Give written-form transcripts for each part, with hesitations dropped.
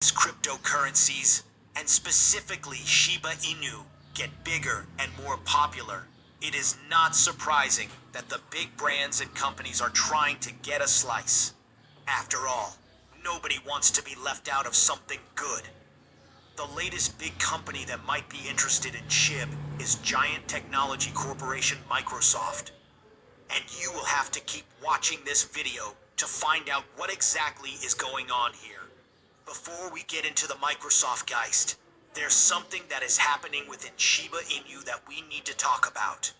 cryptocurrencies, and specifically Shiba Inu, get bigger and more popular, it is not surprising that the big brands and companies are trying to get a slice. After all, nobody wants to be left out of something good. The latest big company that might be interested in Shib is giant technology corporation Microsoft. And you will have to keep watching this video to find out what exactly is going on here. Before we get into the Microsoft geist, there's something that is happening within Shiba Inu that we need to talk about.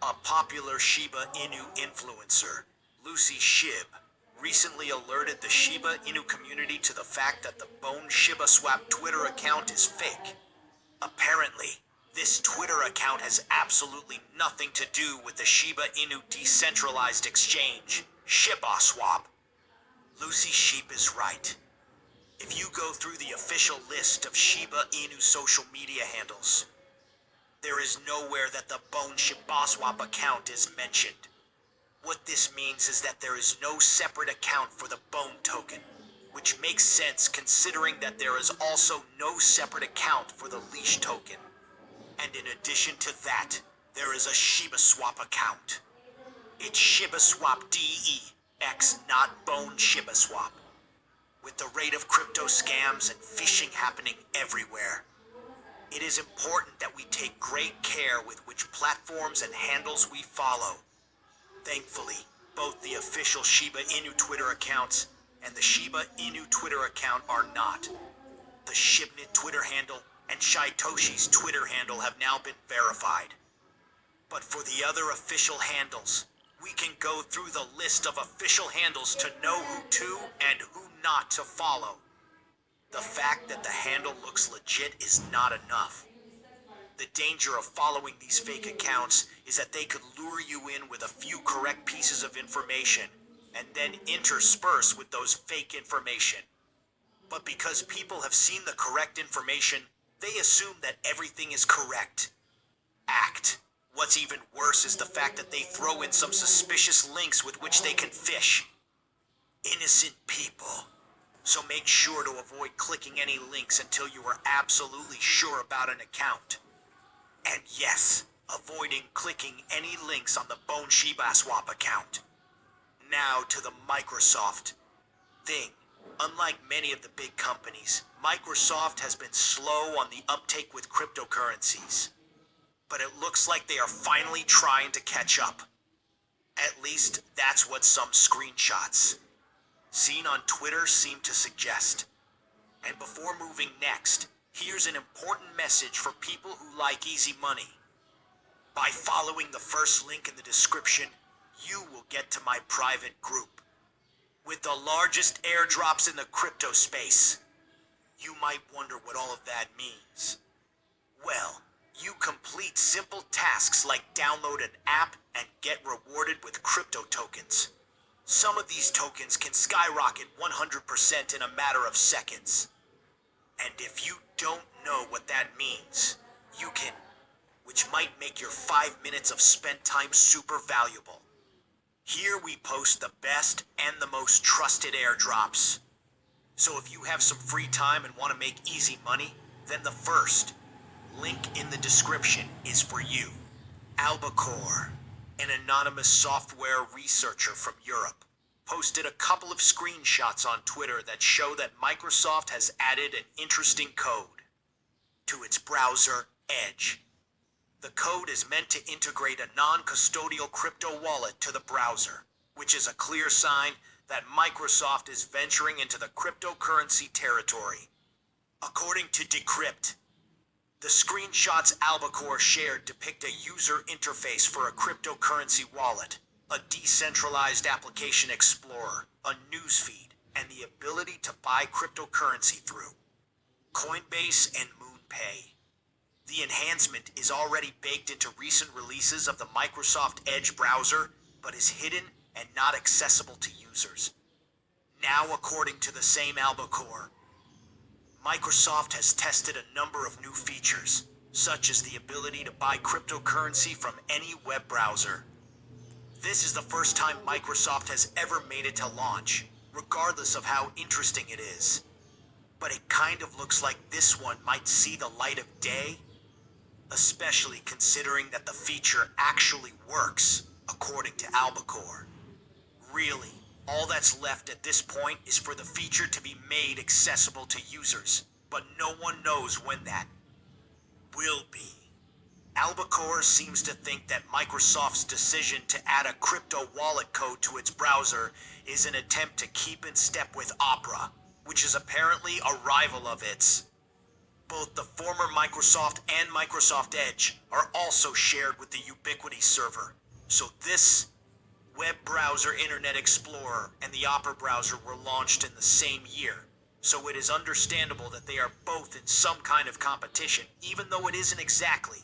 A popular Shiba Inu influencer, Lucy Shib, recently alerted the Shiba Inu community to the fact that the shibaswap Twitter account is fake. Apparently, this Twitter account has absolutely nothing to do with the Shiba Inu decentralized exchange, shibaswap. Lucy Shib is right. If you go through the official list of Shiba Inu social media handles, there is nowhere that the shibaswap account is mentioned. What this means is that there is no separate account for the Bone token, which makes sense considering that there is also no separate account for the leash token. And in addition to that, there is a shibaswap account. It's shibaswap DEX, not Bone shibaswap. With the rate of crypto scams and phishing happening everywhere, it is important that we take great care with which platforms and handles we follow. Thankfully, both the official Shiba Inu Twitter accounts and the Shiba Inu Twitter account are not. The Shibnit Twitter handle and Shitoshi's Twitter handle have now been verified. But for the other official handles, we can go through the list of official handles to know who to and who not to follow. The fact that the handle looks legit is not enough. The danger of following these fake accounts is that they could lure you in with a few correct pieces of information and then intersperse with those fake information. But because people have seen the correct information, they assume that everything is correct. What's even worse is the fact that they throw in some suspicious links with which they can fish innocent people. So make sure to avoid clicking any links until you are absolutely sure about an account. And yes, avoiding clicking any links on the Bone shibaswap account. Now to the Microsoft thing. Unlike many of the big companies, Microsoft has been slow on the uptake with cryptocurrencies. But it looks like they are finally trying to catch up. At least that's what some screenshots seen on Twitter seem to suggest. And before moving next, here's an important message for people who like easy money. By following the first link in the description, you will get to my private group with the largest airdrops in the crypto space. You might wonder what all of that means. Well, you complete simple tasks like download an app and get rewarded with crypto tokens. Some of these tokens can skyrocket 100% in a matter of seconds. And if you don't know what that means, you can, which might make your 5 minutes of spent time super valuable. Here we post the best and the most trusted airdrops. So if you have some free time and want to make easy money, then the first link in the description is for you. Albacore, an anonymous software researcher from Europe, posted a couple of screenshots on Twitter that show that Microsoft has added an interesting code to its browser, Edge. The code is meant to integrate a non-custodial crypto wallet to the browser, which is a clear sign that Microsoft is venturing into the cryptocurrency territory. According to Decrypt, the screenshots Albacore shared depict a user interface for a cryptocurrency wallet, a decentralized application explorer, a newsfeed, and the ability to buy cryptocurrency through Coinbase and MoonPay. The enhancement is already baked into recent releases of the Microsoft Edge browser, but is hidden and not accessible to users. Now, according to the same Albacore, Microsoft has tested a number of new features, such as the ability to buy cryptocurrency from any web browser. This is the first time Microsoft has ever made it to launch, regardless of how interesting it is. but it kind of looks like this one might see the light of day, especially considering that the feature actually works, according to Albacore. Really, all that's left at this point is for the feature to be made accessible to users, but no one knows when that will be. Albacore seems to think that Microsoft's decision to add a crypto wallet code to its browser is an attempt to keep in step with Opera, which is apparently a rival of its. Both the former Microsoft and Microsoft Edge are also shared with the Ubiquity server, so this web browser Internet Explorer and the Opera browser were launched in the same year, so it is understandable that they are both in some kind of competition, even though it isn't exactly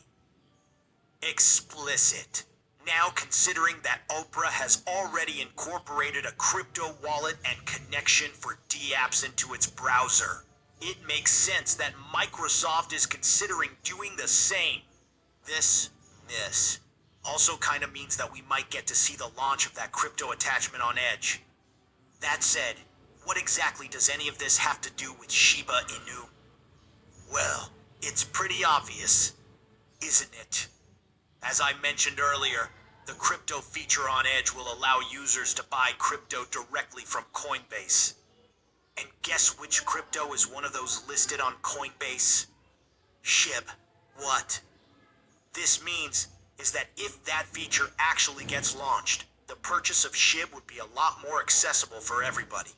explicit. Now, considering that Opera has already incorporated a crypto wallet and connection for dApps into its browser, it makes sense that Microsoft is considering doing the same. This also kind of means that we might get to see the launch of that crypto attachment on Edge. That said, what exactly does any of this have to do with Shiba Inu? Well, it's pretty obvious, isn't it? As I mentioned earlier, the crypto feature on Edge will allow users to buy crypto directly from Coinbase. And guess which crypto is one of those listed on Coinbase? Shib. What this means is that if that feature actually gets launched, the purchase of Shib would be a lot more accessible for everybody.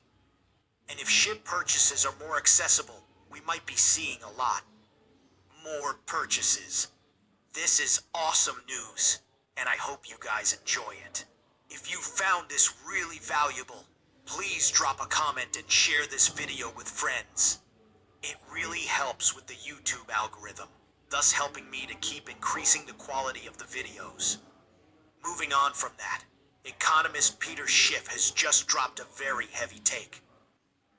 And if Shib purchases are more accessible, we might be seeing a lot more purchases. This is awesome news, and I hope you guys enjoy it. If you found this really valuable, please drop a comment and share this video with friends. It really helps with the YouTube algorithm, thus helping me to keep increasing the quality of the videos. Moving on from that, economist Peter Schiff has just dropped a very heavy take.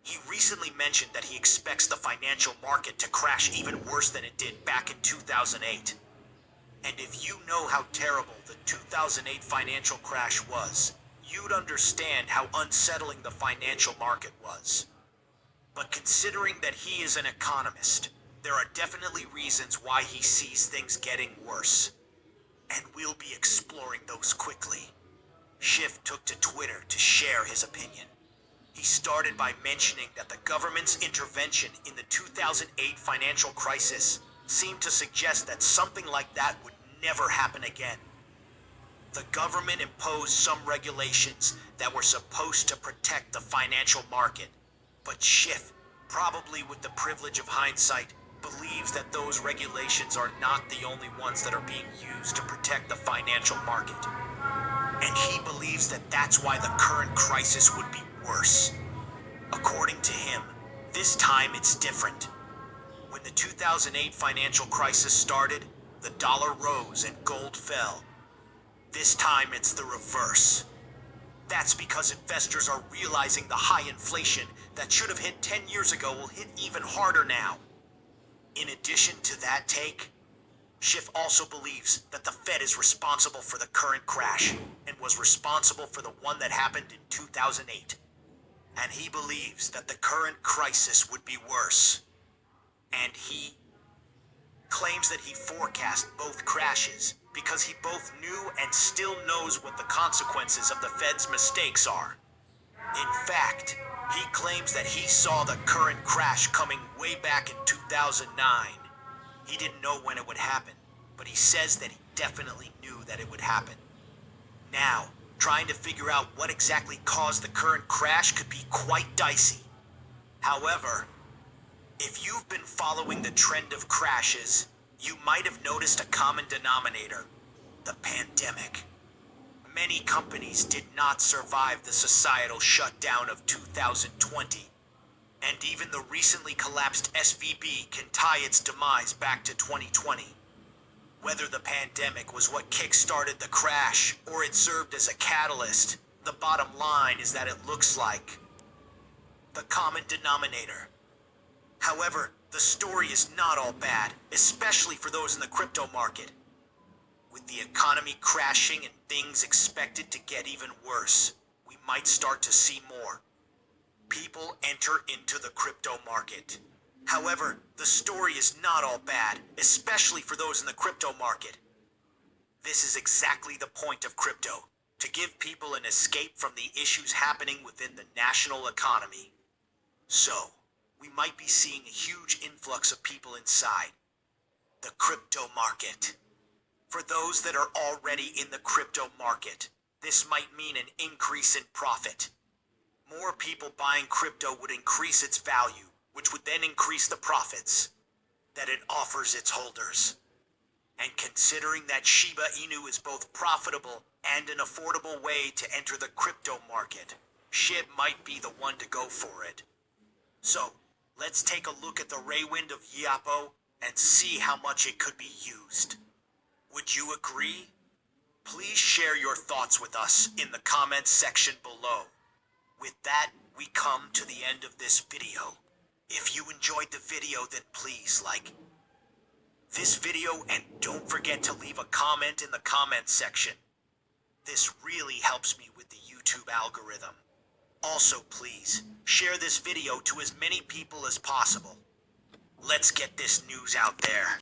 He recently mentioned that he expects the financial market to crash even worse than it did back in 2008. And if you know how terrible the 2008 financial crash was, you'd understand how unsettling the financial market was. But considering that he is an economist, there are definitely reasons why he sees things getting worse. And we'll be exploring those quickly. Schiff took to Twitter to share his opinion. He started by mentioning that the government's intervention in the 2008 financial crisis seemed to suggest that something like that would never happen again. The government imposed some regulations that were supposed to protect the financial market, but Schiff, probably with the privilege of hindsight, believes that those regulations are not the only ones that are being used to protect the financial market. And he believes that that's why the current crisis would be worse. According to him, this time it's different. When the 2008 financial crisis started, the dollar rose and gold fell. This time it's the reverse. That's because investors are realizing the high inflation that should have hit 10 years ago will hit even harder now. In addition to that take, Schiff also believes that the Fed is responsible for the current crash and was responsible for the one that happened in 2008. And he believes that the current crisis would be worse. And he claims that he forecast both crashes because he both knew and still knows what the consequences of the Fed's mistakes are. In fact, he claims that he saw the current crash coming way back in 2009. He didn't know when it would happen, but he says that he definitely knew that it would happen. Now, trying to figure out what exactly caused the current crash could be quite dicey. However, if you've been following the trend of crashes, you might have noticed a common denominator: the pandemic. Many companies did not survive the societal shutdown of 2020, and even the recently collapsed SVB can tie its demise back to 2020. Whether the pandemic was what kick-started the crash or it served as a catalyst, the bottom line is that it looks like the common denominator. However, the story is not all bad, especially for those in the crypto market. With the economy crashing and things expected to get even worse, we might start to see more people enter into the crypto market. However, the story is not all bad, especially for those in the crypto market. This is exactly the point of crypto, to give people an escape from the issues happening within the national economy. So, we might be seeing a huge influx of people inside the crypto market. For those that are already in the crypto market, this might mean an increase in profit. More people buying crypto would increase its value, which would then increase the profits that it offers its holders. And considering that Shiba Inu is both profitable and an affordable way to enter the crypto market, Shib might be the one to go for it. So, let's take a look at the Raywind of Yapo and see how much it could be used. Would you agree? Please share your thoughts with us in the comments section below. With that, we come to the end of this video. If you enjoyed the video, then please like this video and don't forget to leave a comment in the comments section. This really helps me with the YouTube algorithm. Also, please share this video to as many people as possible. Let's get this news out there.